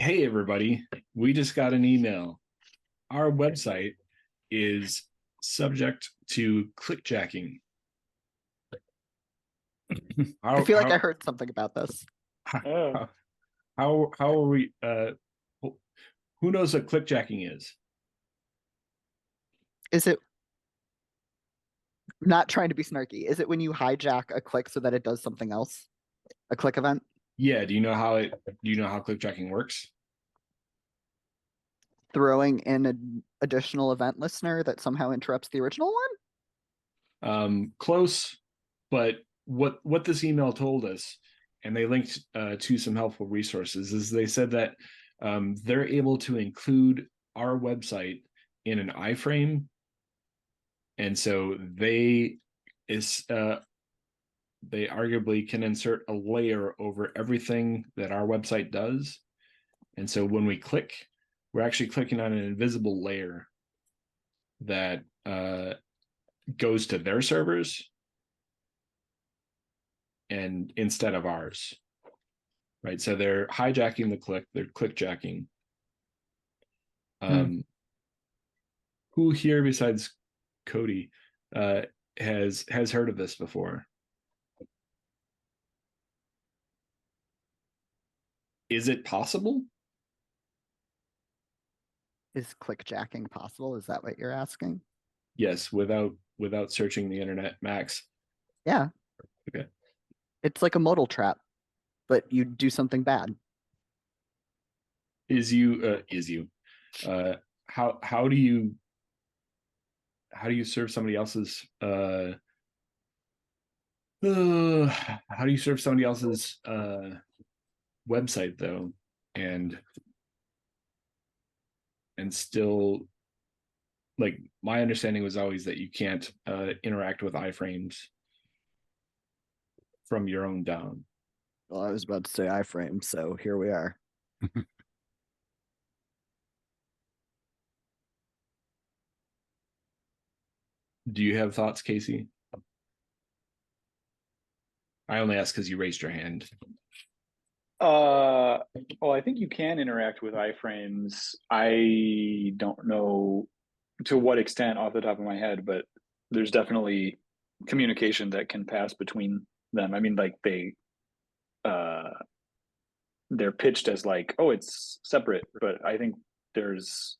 Hey, everybody. We just got an email. Our website is subject to clickjacking. I How feel like I how heard something about this. Oh, how how are we who knows what clickjacking is? Is it not trying to be snarky? Is it when you hijack a click so that it does something else? A click event? Yeah, do you know how clickjacking works? Throwing in an additional event listener that somehow interrupts the original one? Close, but what this email told us, and they linked to some helpful resources, is they said that they're able to include our website in an iframe, and so is they arguably can insert a layer over everything that our website does. And so when we click, we're actually clicking on an invisible layer that goes to their servers and instead of ours. Right. So they're hijacking the click, they're clickjacking. hmm. Um, who here besides Cody uh, has heard of this before? Is it possible? Is clickjacking possible? Is that what you're asking? Yes, without searching the internet, Max. Yeah, Okay. it's like a modal trap, but you do something bad. Is you uh how do you serve somebody else's how do you serve somebody else's website though, and still, like, my understanding was always that you can't interact with iframes from your own DOM. Well, I was about to say iframe, so here we are. Do you have thoughts, Casey? I only ask because you raised your hand. Uh, well, I think you can interact with iframes. I don't know to what extent off the top of my head, but there's definitely communication that can pass between them. I mean, like uh they're pitched as like, oh, it's separate, but I think there's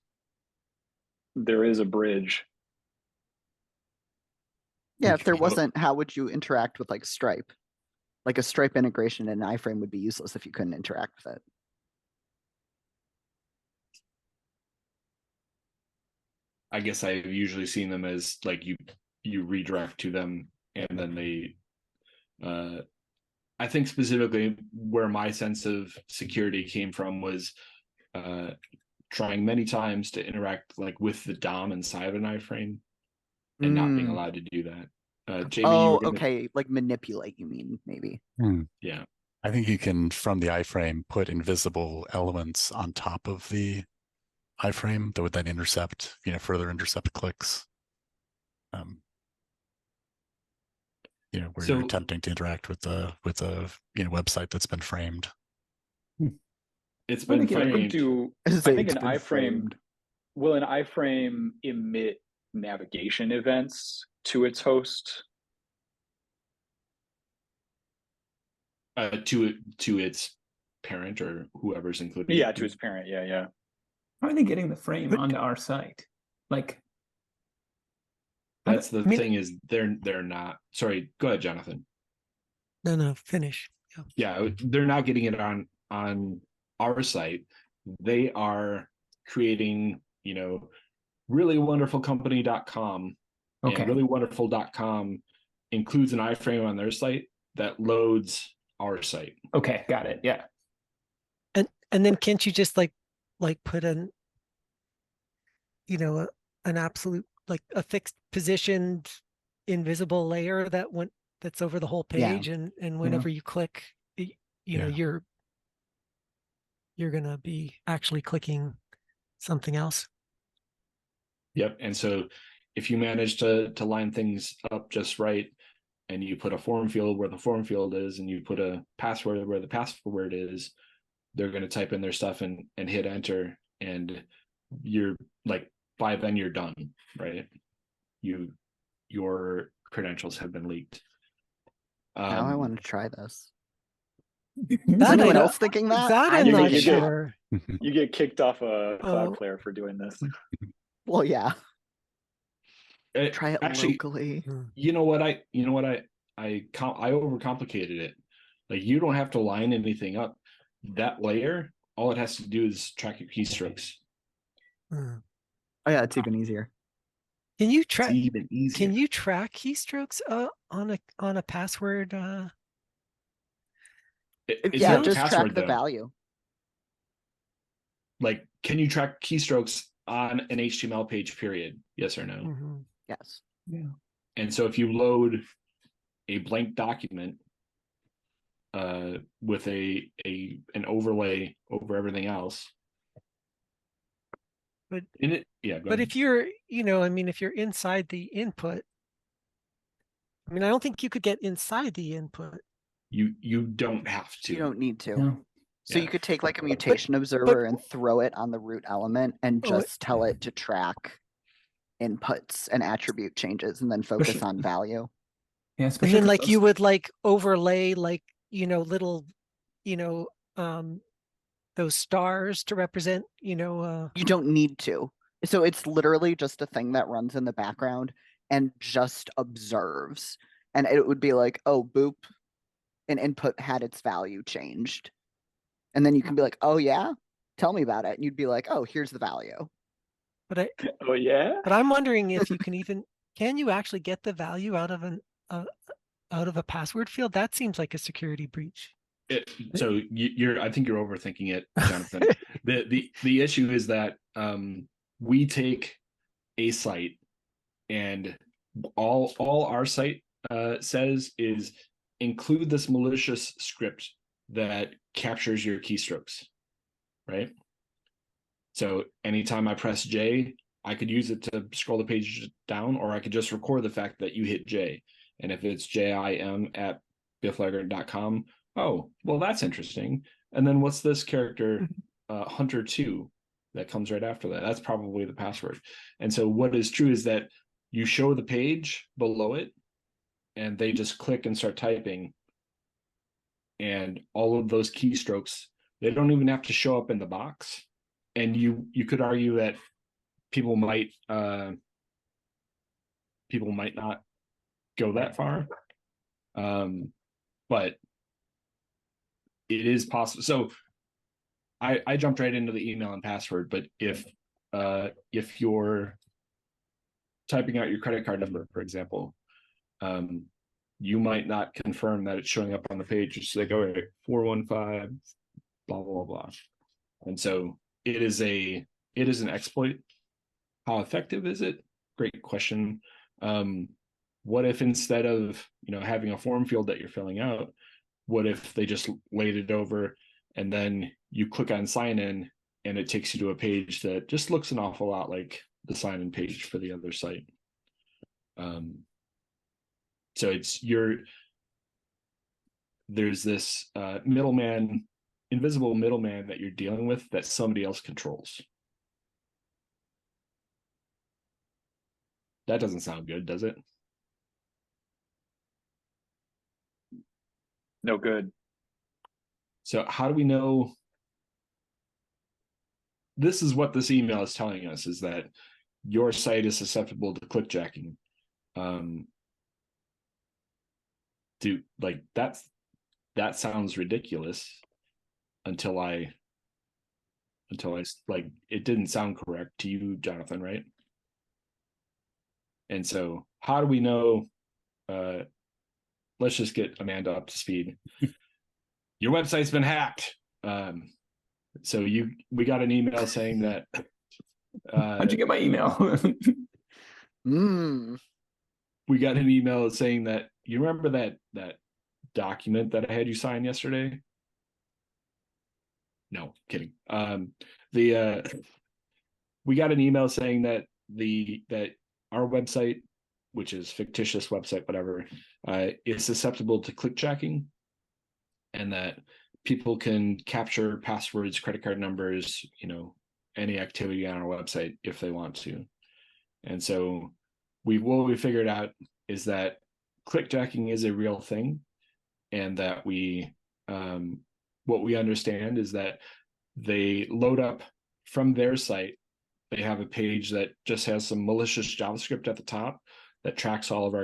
there is a bridge. Yeah, if there Okay. wasn't, how would you interact with like Stripe? Like a Stripe integration in an iframe would be useless if you couldn't interact with it. I guess I've usually seen them as like you redirect to them and then they uh I think specifically where my sense of security came from was uh trying many times to interact like with the DOM inside of an iframe and not being Mm. allowed to do that. Jamie, you were Oh, gonna. okay. Like manipulate, you mean, maybe. Hmm. Yeah. I think you can, from the iframe, put invisible elements on top of the iframe that would then intercept, further intercept clicks. Um, where you're So attempting to interact with a website that's been framed. it's I been think it could framed. do. I Say think it's an been iframe framed. will an iframe emit navigation events to its host? To its parent or whoever's including Yeah, it. to its parent. Yeah, yeah. How are they getting the frame But onto our site? Like, That's the I mean, thing, is they're not. Sorry, go ahead, Jonathan. no, finish. Yeah. Yeah, they're not getting it on our site. They are creating, reallyWonderfulCompany.com, and okay, reallyWonderful.com includes an iframe on their site that loads our site. okay, got it. Yeah. And then can't you just like put a, an absolute like a fixed positioned invisible layer that's over the whole Yeah. page and Mhm. whenever you click, Yeah. you're gonna be actually clicking something else. Yep. And so if you manage to line things up just right, and you put a form field where the form field is, and you put a password where the password is, they're going to type in their stuff and hit enter, and you're like, by then you're done, right? Your credentials have been leaked. Now I want to try this. Is That I anyone don't- else thinking that? That I'm I'm not thinking that. sure. You get kicked off a Oh. Cloudflare for doing this. Well, yeah. It- Try it actually, locally. you know what I overcomplicated it. Like, you don't have to line anything up. That layer, all it has to do is track your keystrokes. Hmm. Oh yeah, it's even easier. Can you It's track? even easier. Can you track keystrokes on a password? It's Yeah, not a just track password, the though. value. Like, can you track keystrokes on an HTML page, period? Yes or no? Mhm. Yes. And so if you load a blank document with an overlay over everything else, But in it, yeah, go But ahead. if you're, I mean, if you're inside the input, I mean, I don't think you could get inside the input. You don't have to. You don't need to. No. So Yeah. you could take like a mutation observer and throw it on the root element and Oh, just tell it to track inputs and attribute changes and then focus sure. on value. Yeah, And especially then 'cause like you those- would like overlay like, little, those stars to represent, You don't need to. So it's literally just a thing that runs in the background and just observes. And it would be like, oh, boop, an input had its value changed. And then you can be like, oh yeah, tell me about it. And you'd be like, oh, here's the value. but Oh yeah. I'm wondering if you can you actually get the value out of a password field? That seems like a security breach. So I think you're overthinking it, Jonathan. The issue is that we take a site, and all our site says is include this malicious script that captures your keystrokes, right? So anytime I press J, I could use it to scroll the page down, or I could just record the fact that you hit J. And if it's JIM@bifflaggard.com, oh, well, that's interesting. And then what's this character, Hunter2, that comes right after that? That's probably the password. And so what is true is that you show the page below it, and they just click and start typing. And all of those keystrokes, they don't even have to show up in the box. And you could argue that people might not go that far, but it is possible. So I jumped right into the email and password, but if you're typing out your credit card number, for example, you might not confirm that it's showing up on the page. It's like, oh, 415 blah blah blah. And so it is an exploit. How effective is it? Great question. What if instead of having a form field that you're filling out, what if they just laid it over, and then you click on sign in and it takes you to a page that just looks an awful lot like the sign in page for the other site? So there's this invisible middleman that you're dealing with that somebody else controls. That doesn't sound good, does it? No good. So how do we know? This is what this email is telling us, is that your site is susceptible to clickjacking. That sounds ridiculous until I like, it didn't sound correct to you, Jonathan, right? And so how do we know? Let's just get Amanda up to speed. Your website's been hacked. So we got an email saying that. How'd you get my email? We got an email saying that, you remember that document that I had you sign yesterday? No, kidding. We got an email saying that that our website, which is fictitious website, whatever, is susceptible to clickjacking, and that people can capture passwords, credit card numbers, any activity on our website if they want to. And so what we figured out is that clickjacking is a real thing, and that what we understand is that they load up from their site. They have a page that just has some malicious JavaScript at the top that tracks all of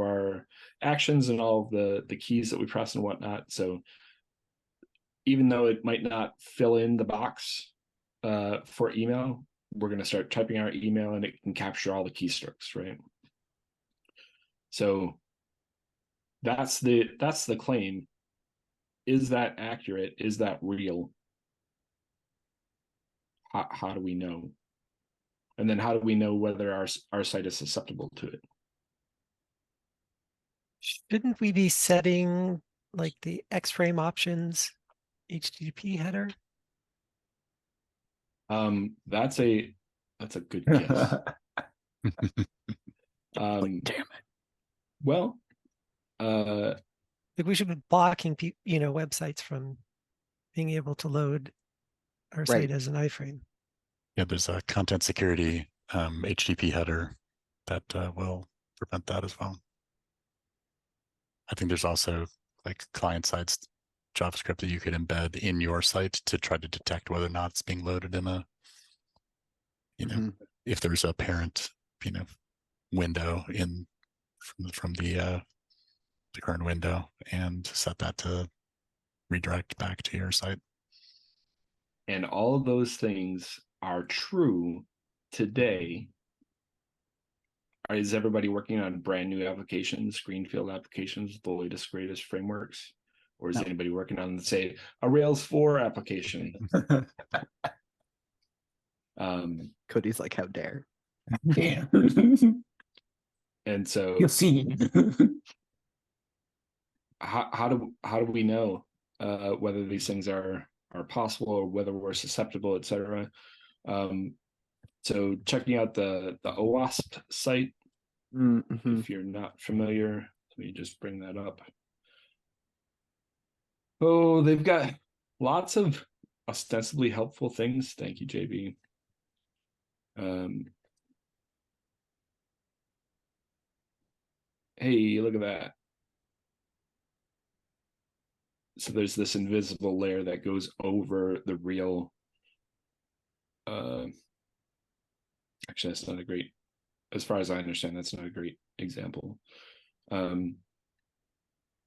our actions and all of the keys that we press and whatnot. So even though it might not fill in the box for email, we're going to start typing our email and it can capture all the keystrokes, right? So that's the claim. Is that accurate? Is that real? How do we know? And then how do we know whether our site is susceptible to it? Shouldn't we be setting like the X-frame options HTTP header? That's a good guess. Damn it. Well, Like we should be blocking websites from being able to load our Right. site as an iframe. Yeah, there's a content security HTTP header that will prevent that as well. I think there's also like client-side JavaScript that you could embed in your site to try to detect whether or not it's being loaded in a, if there's a parent, window in from the current window, and set that to redirect back to your site. And all of those things are true today. Is everybody working on brand new applications, greenfield applications, the latest, greatest frameworks? Or is No. anybody working on, say, a Rails 4 application? Cody's like, how dare. Yeah. And so You'll see. how do we know whether these things are possible or whether we're susceptible, etc. So checking out the OWASP site, if you're not familiar, let me just bring that up. Oh, they've got lots of ostensibly helpful things. Thank you, JB. Hey, look at that. So there's this invisible layer that goes over the real. Actually, that's not a great, as far as I understand, that's not a great example.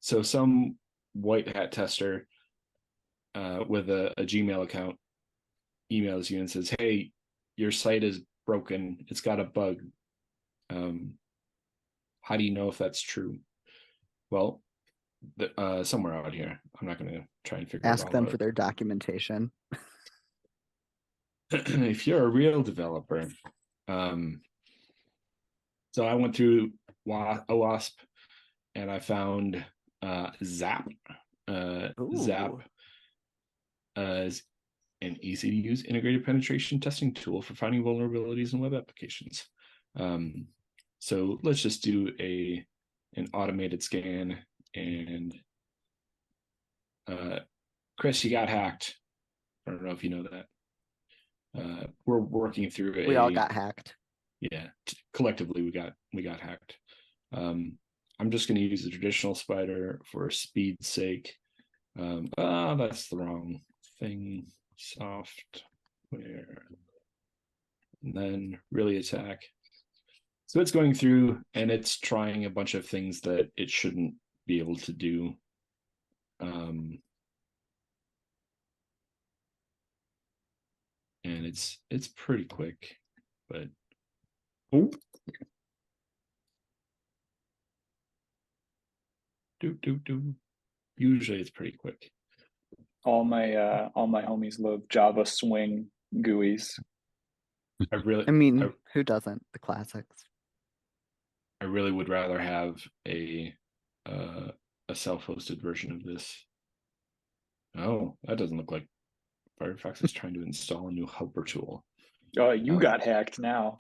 So some white hat tester with a Gmail account emails you and says, hey, your site is broken, it's got a bug. How do you know if that's true? Well, somewhere out here, I'm not going to try and figure it out. Ask them for their documentation. If you're a real developer, so I went through OWASP and I found Zap. Zap is an easy to use integrated penetration testing tool for finding vulnerabilities in web applications. So let's just do an automated scan, and Chris, you got hacked. I don't know if you know that. We're working through We all got hacked. Yeah, collectively we got hacked. I'm just going to use the traditional spider for speed's sake. That's the wrong thing. Software, and then really attack. So it's going through and it's trying a bunch of things that it shouldn't be able to do. And it's pretty quick, but usually it's pretty quick. All my homies love Java Swing GUIs. Who doesn't? The classics. I really would rather have a self-hosted version of this. Oh, that doesn't look like Firefox is trying to install a new helper tool. Oh, you got hacked now.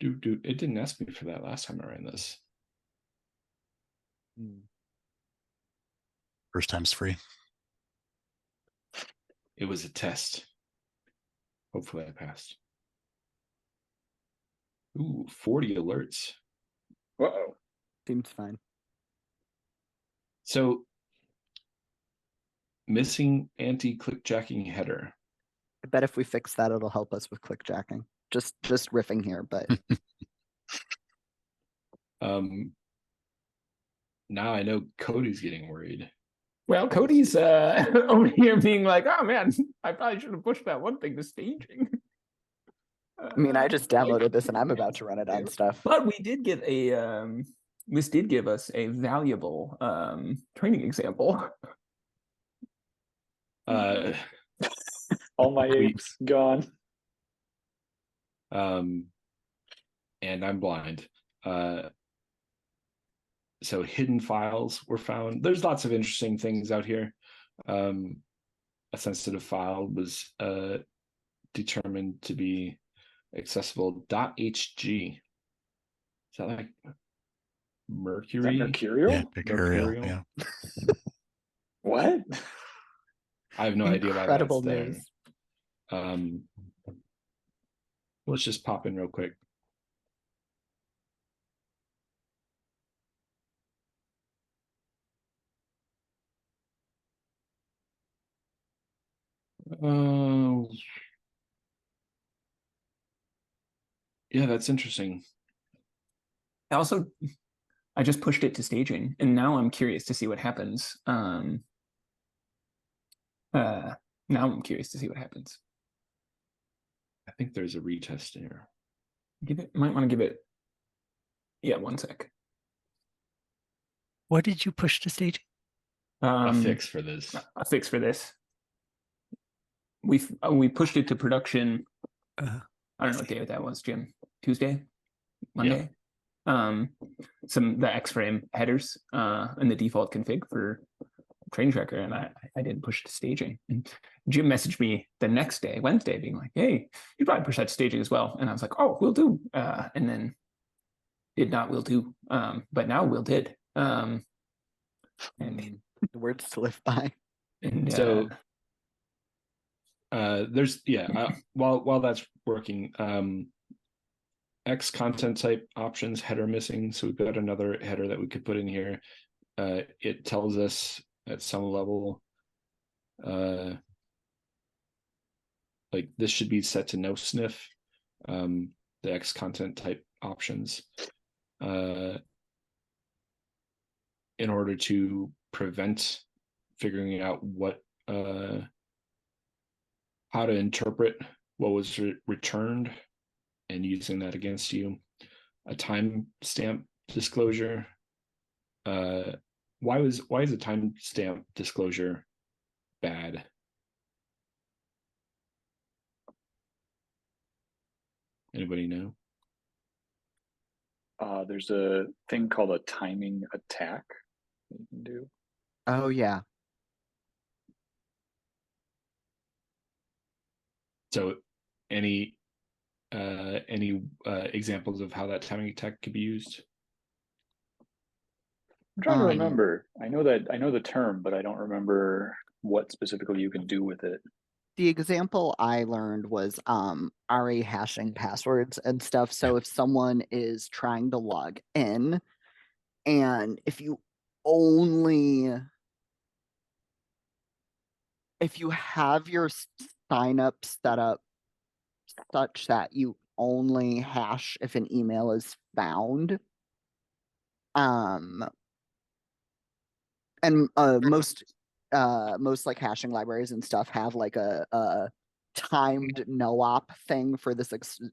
It didn't ask me for that last time I ran this. First time's free. It was a test. Hopefully I passed. Ooh, 40 alerts. Uh-oh. Seems fine. So missing anti-clickjacking header. I bet if we fix that, it'll help us with clickjacking. Just riffing here, but Now I know Cody's getting worried. Well, Cody's over here being like, oh man, I probably should have pushed that one thing to staging. I mean, I just downloaded this and I'm about to run it on stuff. But we did get a this did give us a valuable training example. All my apes gone. And I'm blind. So hidden files were found. There's lots of interesting things out here. A sensitive file was determined to be accessible. .hg. Is that like Mercury? Is that mercurial? Yeah, mercurial. Mercurial? Yeah. What? I have no idea why that's Incredible there. news. Let's just pop in real quick. Yeah, that's interesting. Also, I just pushed it to staging, and now I'm curious to see what happens. Now I'm curious to see what happens. I think there's a retest here. Might want to give it. Yeah, 1 sec. What did you push to staging? A fix for this. A fix for this. We pushed it to production. I don't know what day that was, Jim. Tuesday, Monday. The X-frame headers and the default config for training tracker, and I didn't push it to staging. And Jim messaged me the next day, Wednesday, being like, "Hey, you probably push that to staging as well." And I was like, "Oh, will do." And then did not will do. But now will did. And The words to live by. and So there's while that's working, X content type options header missing. So we've got another header that we could put in here. It tells us at some level, like this should be set to no sniff. The X content type options, in order to prevent figuring out what how to interpret what was returned and using that against you. A timestamp disclosure. Why is a timestamp disclosure bad? Anybody know? There's a thing called a timing attack that you can do. Oh yeah. So any examples of how that timing attack could be used? I'm trying to remember. I know the term, but I don't remember what specifically you can do with it. The example I learned was RA hashing passwords and stuff. So if someone is trying to log in, and if you have your signups set up such that you only hash if an email is found, and most like hashing libraries and stuff have like a timed no-op thing for this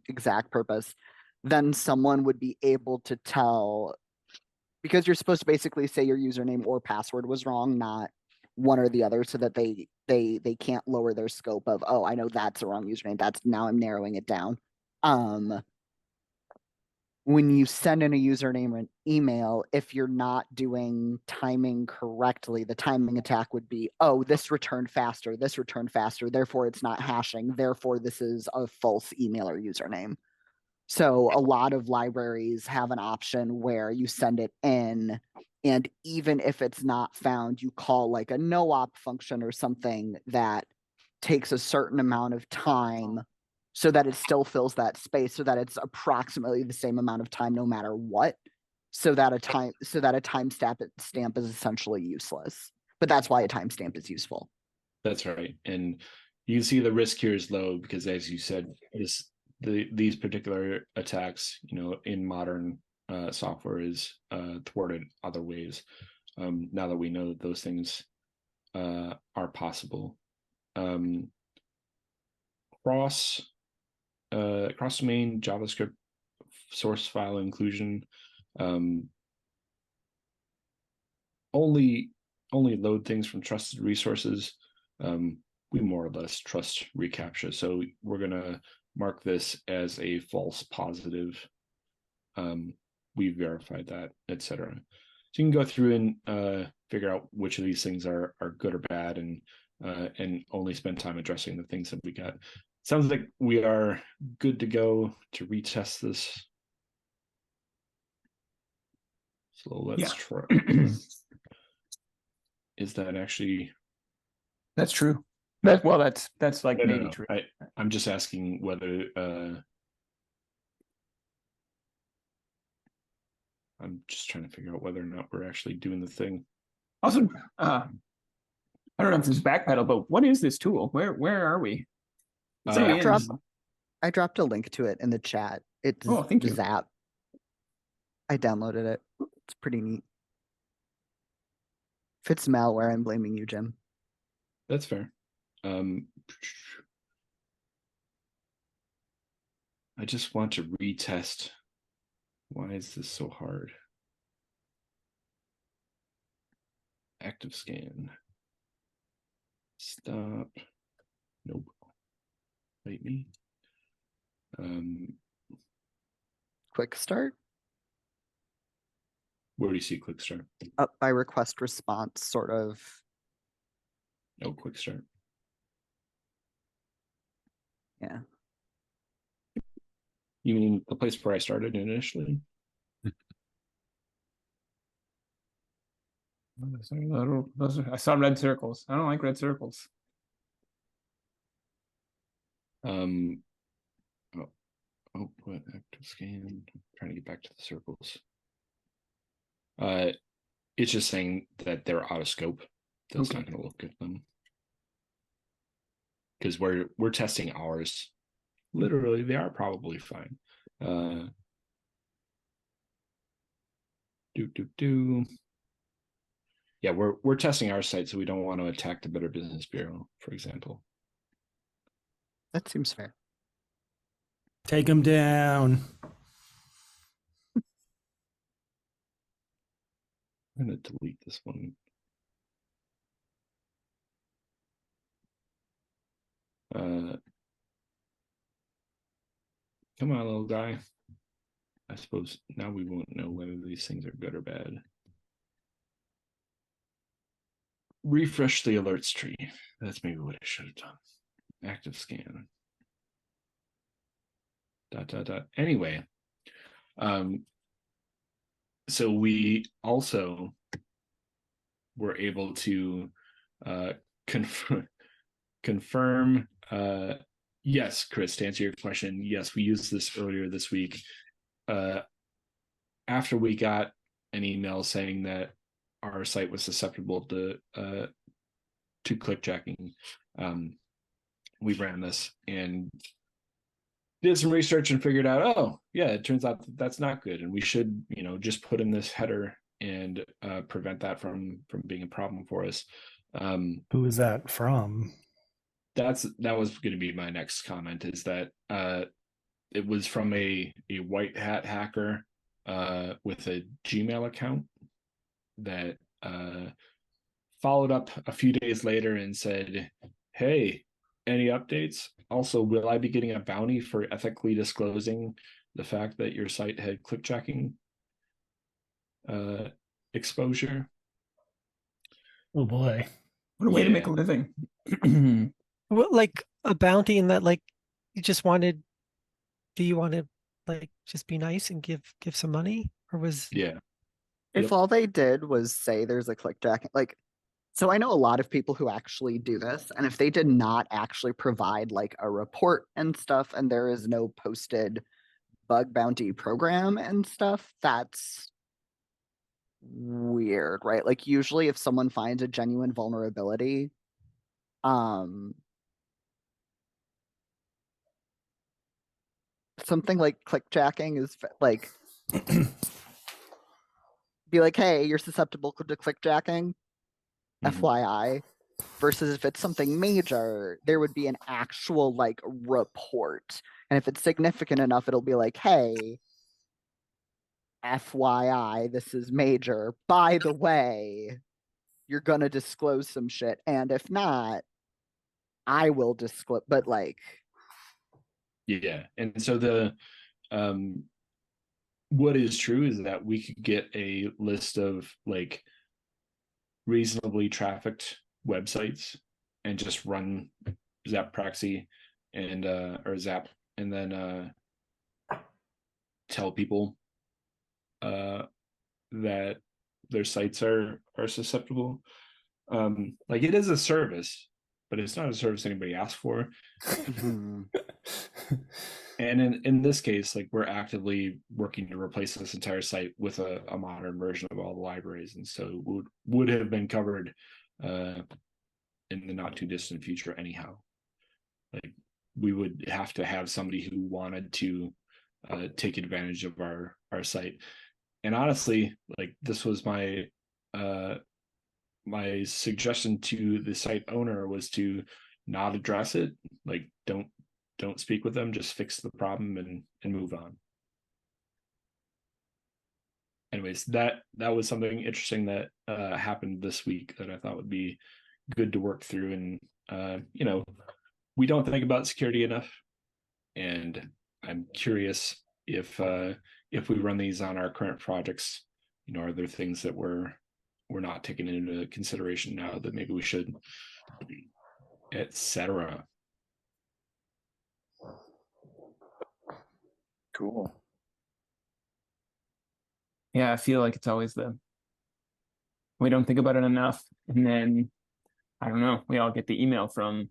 exact purpose, then someone would be able to tell, because you're supposed to basically say your username or password was wrong, not one or the other, so that they can't lower their scope of, oh, I know that's the wrong username. Now I'm narrowing it down. When you send in a username or an email, if you're not doing timing correctly, the timing attack would be, oh, this returned faster, therefore it's not hashing, therefore this is a false email or username. So a lot of libraries have an option where you send it in, and even if it's not found, you call like a no-op function or something that takes a certain amount of time so that it still fills that space, so that it's approximately the same amount of time no matter what. So that a timestamp is essentially useless. But that's why a timestamp is useful. That's right. And you can see the risk here is low because, as you said, these particular attacks, in modern software is thwarted other ways. Now that we know that those things are possible. Cross-domain JavaScript source file inclusion. Only load things from trusted resources. We more or less trust reCAPTCHA, so we're gonna mark this as a false positive. We verified that, etc. So you can go through and figure out which of these things are good or bad, and only spend time addressing the things that we got. Sounds like we are good to go to retest this. So let's try. Is that actually? That's true. That's like maybe no. true. I'm just asking whether I'm just trying to figure out whether or not we're actually doing the thing. Also, I don't know if this is backpedal, but what is this tool? Where are we? I dropped a link to it in the chat. It's thank you. Zap. I downloaded it. It's pretty neat. If it's malware, I'm blaming you, Jim. That's fair. I just want to retest. Why is this so hard? Active scan. Stop. Nope. Wait me. Quick start. Where do you see quick start? Up by request response, sort of. No quick start. Yeah. You mean the place where I started initially? I saw red circles. I don't like red circles. Output active scan. I'm trying to get back to the circles. It's just saying that they're out of scope. That's not going to look good then. Because we're testing ours. Literally, they are probably fine. Yeah, we're testing our site, so we don't want to attack the Better Business Bureau, for example. That seems fair. Take them down. I'm going to delete this one. Come on, little guy. I suppose now we won't know whether these things are good or bad. Refresh the alerts tree. That's maybe what I should have done. Active scan. ... Anyway, so we also were able to confirm. Yes, Chris, to answer your question, yes, we used this earlier this week. After we got an email saying that our site was susceptible to clickjacking, we ran this and did some research and figured out, oh yeah, it turns out that's not good, and we should, just put in this header and prevent that from being a problem for us. Who is that from? That was going to be my next comment, is that it was from a white hat hacker with a Gmail account that followed up a few days later and said, hey, any updates? Also, will I be getting a bounty for ethically disclosing the fact that your site had clickjacking exposure? Oh boy. What a way to make a living. Well, like a bounty in that, like, you just wanted, do you want to like just be nice and give some money, or was Yeah. If Yep. all they did was say there's a clickjacking, like, so I know a lot of people who actually do this, and if they did not actually provide like a report and stuff, and there is no posted bug bounty program and stuff, that's weird, right? Like usually if someone finds a genuine vulnerability, something like clickjacking is like be like, hey, you're susceptible to clickjacking, Mhm. FYI. Versus if it's something major, there would be an actual like report. And if it's significant enough, it'll be like, hey, FYI, this is major. By the way, you're gonna disclose some shit. And if not, I will disclose. But like, Yeah. And so the what is true is that we could get a list of like reasonably trafficked websites and just run Zap Proxy and or Zap, and then tell people that their sites are susceptible. Like it is a service, but it's not a service anybody asked for. And in this case, like we're actively working to replace this entire site with a modern version of all the libraries, and so would have been covered in the not too distant future anyhow. Like we would have to have somebody who wanted to take advantage of our site. And honestly, like this was my my suggestion to the site owner was to not address it. Like don't speak with them, just fix the problem and move on. Anyways, that was something interesting that happened this week that I thought would be good to work through. And you know, we don't think about security enough, and I'm curious if we run these on our current projects, you know, are there things that we're not taking into consideration now that maybe we should, etc. Cool. Yeah, I feel like it's always we don't think about it enough, and then I don't know, we all get the email from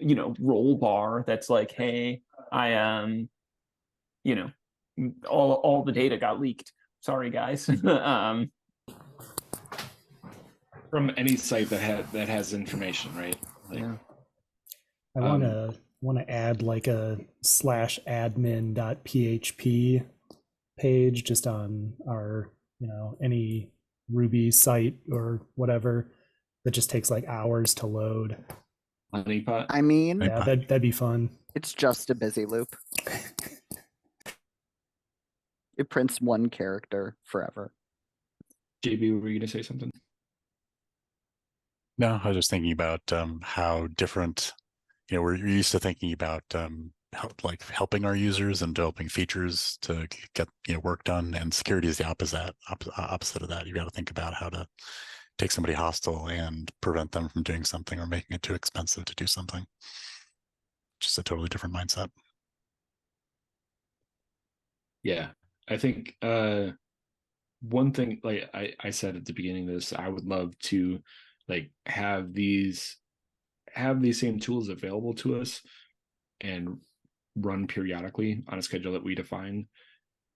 Rollbar that's like, hey, I all the data got leaked. Sorry guys. From any site that has information, right? Like, Yeah. I want to add like a /admin.php page just on our, any Ruby site or whatever that just takes like hours to load. honeypot. I mean, Yeah, that'd be fun. it's just a busy loop. It prints one character forever. JB, were you gonna say something? No, I was just thinking about how different, we're used to thinking about helping our users and developing features to get work done, and security is the opposite of that. You got to think about how to take somebody hostile and prevent them from doing something or making it too expensive to do something. Just a totally different mindset. Yeah, I think one thing, like I said at the beginning of this, I would love to like have these same tools available to us and run periodically on a schedule that we define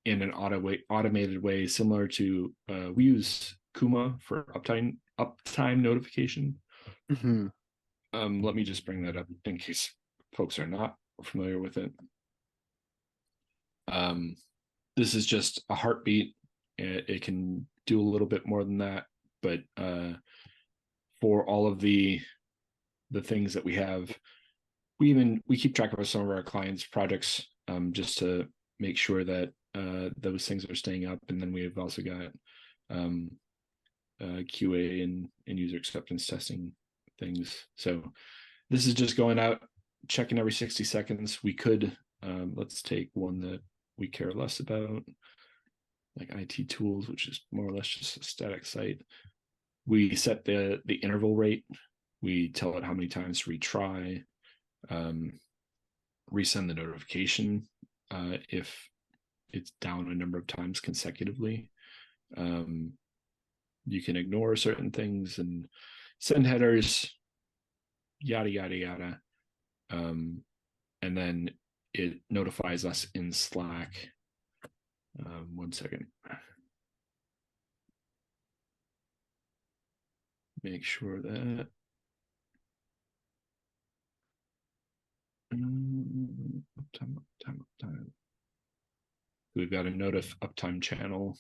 in an automated way, similar to we use Kuma for uptime notification. Let me just bring that up in case folks are not familiar with it. This is just a heartbeat. It can do a little bit more than that, but for all of the things that we have, we keep track of some of our clients' projects just to make sure that those things are staying up. And then we have also got QA and user acceptance testing things. So this is just going out, checking every 60 seconds. We could let's take one that we care less about, like IT tools, which is more or less just a static site. We set the interval rate. We tell it how many times to retry, resend the notification if it's down a number of times consecutively. You can ignore certain things and send headers, yada yada yada, and then it notifies us in Slack. 1 second. Make sure that uptime. We've got a notif uptime channel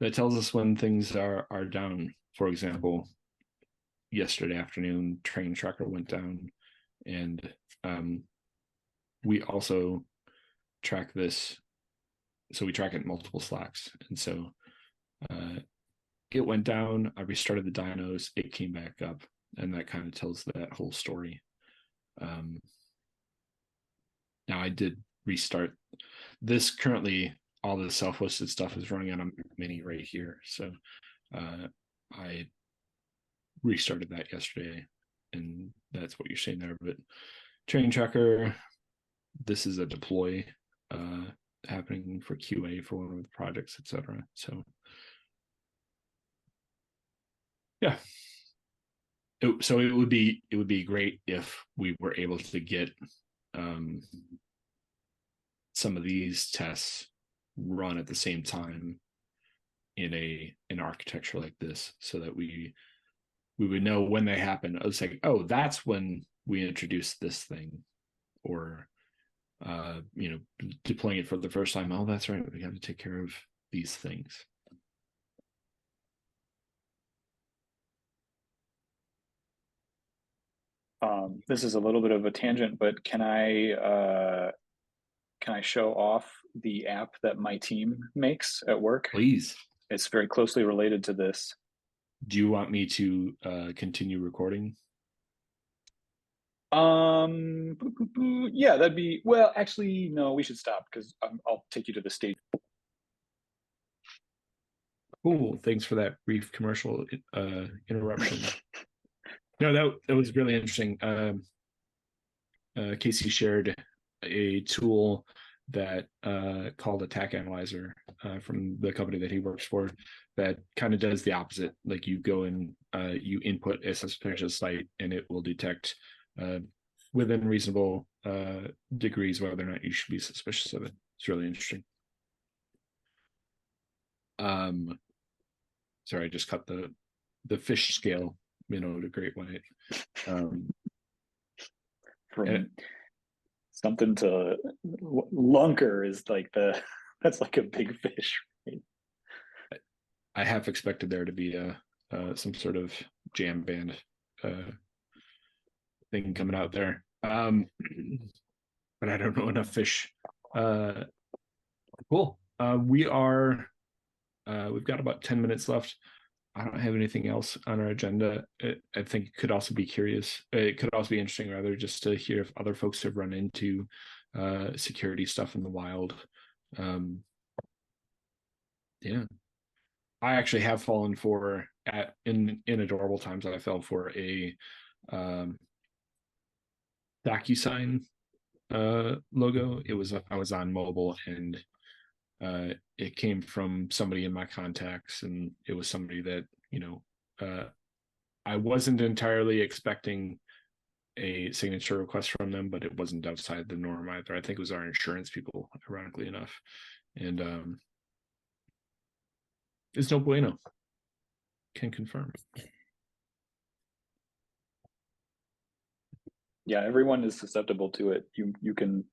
that tells us when things are down. For example, yesterday afternoon, Train Tracker went down, and we also track this. So we track it in multiple Slacks, and so it went down. I restarted the dynos. It came back up, and that kind of tells that whole story. Now I did restart this. Currently, all the self-hosted stuff is running on a mini right here. So I restarted that yesterday, and that's what you're seeing there. But Train Tracker, this is a deploy happening for QA for one of the projects, etc. So yeah. So it would be great if we were able to get some of these tests run at the same time in an architecture like this, so that we would know when they happen. I was like, oh, that's when we introduced this thing, or deploying it for the first time. Oh, that's right, we got to take care of these things. This is a little bit of a tangent, but can I show off the app that my team makes at work? Please. It's very closely related to this. Do you want me to continue recording? Yeah, that'd be, well, actually, no, we should stop, because I'll take you to the stage. Cool. Thanks for that brief commercial interruption. No, that was really interesting. Casey shared a tool that called Attack Analyzer from the company that he works for, that kind of does the opposite. Like, you go and you input a suspicious site, and it will detect within reasonable degrees whether or not you should be suspicious of it. It's really interesting. Sorry, I just cut the fish scale, to great white. From something to lunker is like that's like a big fish, right? I half expected there to be some sort of jam band thing coming out there, but I don't know enough fish. Cool. We've got about 10 minutes left. I don't have anything else on our agenda. I think it could also be interesting, rather, just to hear if other folks have run into security stuff in the wild. Yeah, I actually have fallen for in Adorable Times. I fell for a DocuSign logo. I was on mobile, and it came from somebody in my contacts, and it was somebody that I wasn't entirely expecting a signature request from them, but it wasn't outside the norm either. I think it was our insurance people, ironically enough, and it's no bueno. Can confirm. Yeah, everyone is susceptible to it. You can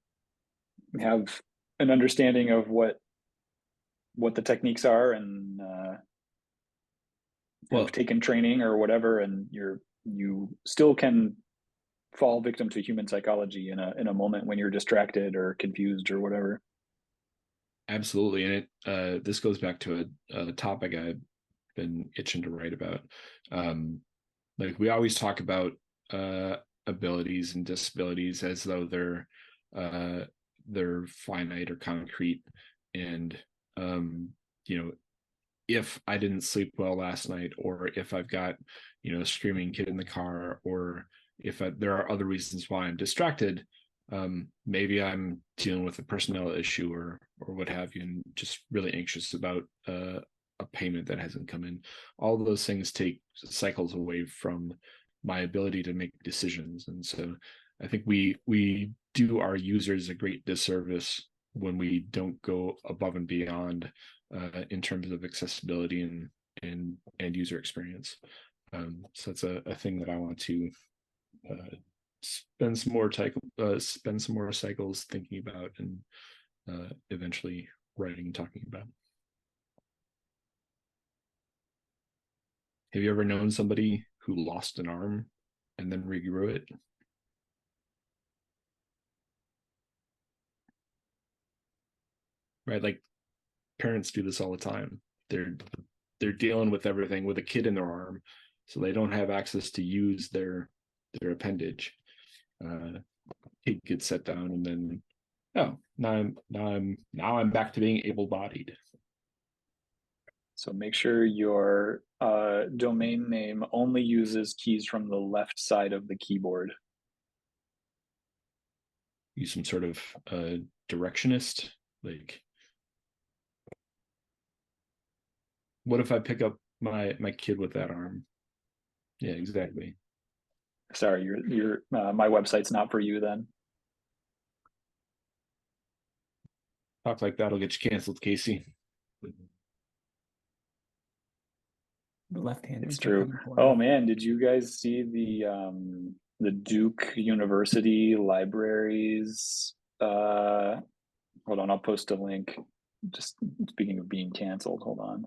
have an understanding of what the techniques are, and have taken training or whatever, and you still can fall victim to human psychology in a moment when you're distracted or confused or whatever. Absolutely. And this goes back to a topic I've been itching to write about. Like, we always talk about abilities and disabilities as though they're finite or concrete, and if I didn't sleep well last night, or if I've got a screaming kid in the car, or if there are other reasons why I'm distracted, maybe I'm dealing with a personnel issue or what have you, and just really anxious about a payment that hasn't come in. All of those things take cycles away from my ability to make decisions. And so I think we do our users a great disservice when we don't go above and beyond in terms of accessibility and user experience. So that's a thing that I want to spend some more cycles thinking about and eventually writing and talking about. Have you ever known somebody who lost an arm and then regrew it? Right, like parents do this all the time. They're dealing with everything with a kid in their arm, so they don't have access to use their appendage. Kid gets set down, and then now I'm back to being able-bodied. So make sure your domain name only uses keys from the left side of the keyboard. Use some sort of directionist, like. What if I pick up my kid with that arm? Yeah, exactly. Sorry, your my website's not for you then. Talk like that'll get you canceled, Casey. The left hand. It's true. Oh man, did you guys see the Duke University libraries? Hold on, I'll post a link. Just speaking of being canceled, hold on.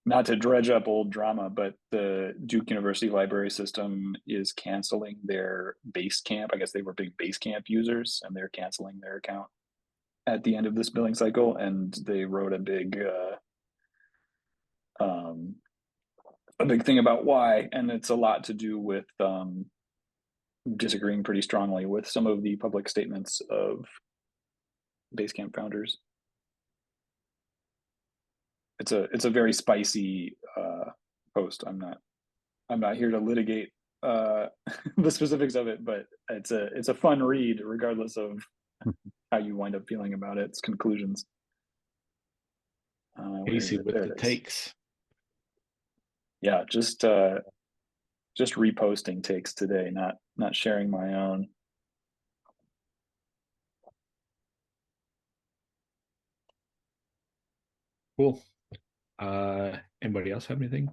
Not to dredge up old drama, but the Duke University library system is canceling their Basecamp. I guess they were big Basecamp users, and they're canceling their account at the end of this billing cycle. And they wrote a big thing about why, and it's a lot to do with disagreeing pretty strongly with some of the public statements of Basecamp founders. It's a very spicy post. I'm not here to litigate the specifics of it, but it's a fun read regardless of how you wind up feeling about its conclusions. Casey with the takes. Yeah, just reposting takes today, not sharing my own. Cool. Anybody else have anything?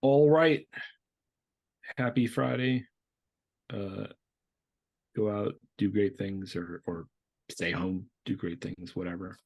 All right. Happy Friday. Go out, do great things, or stay home, do great things, whatever.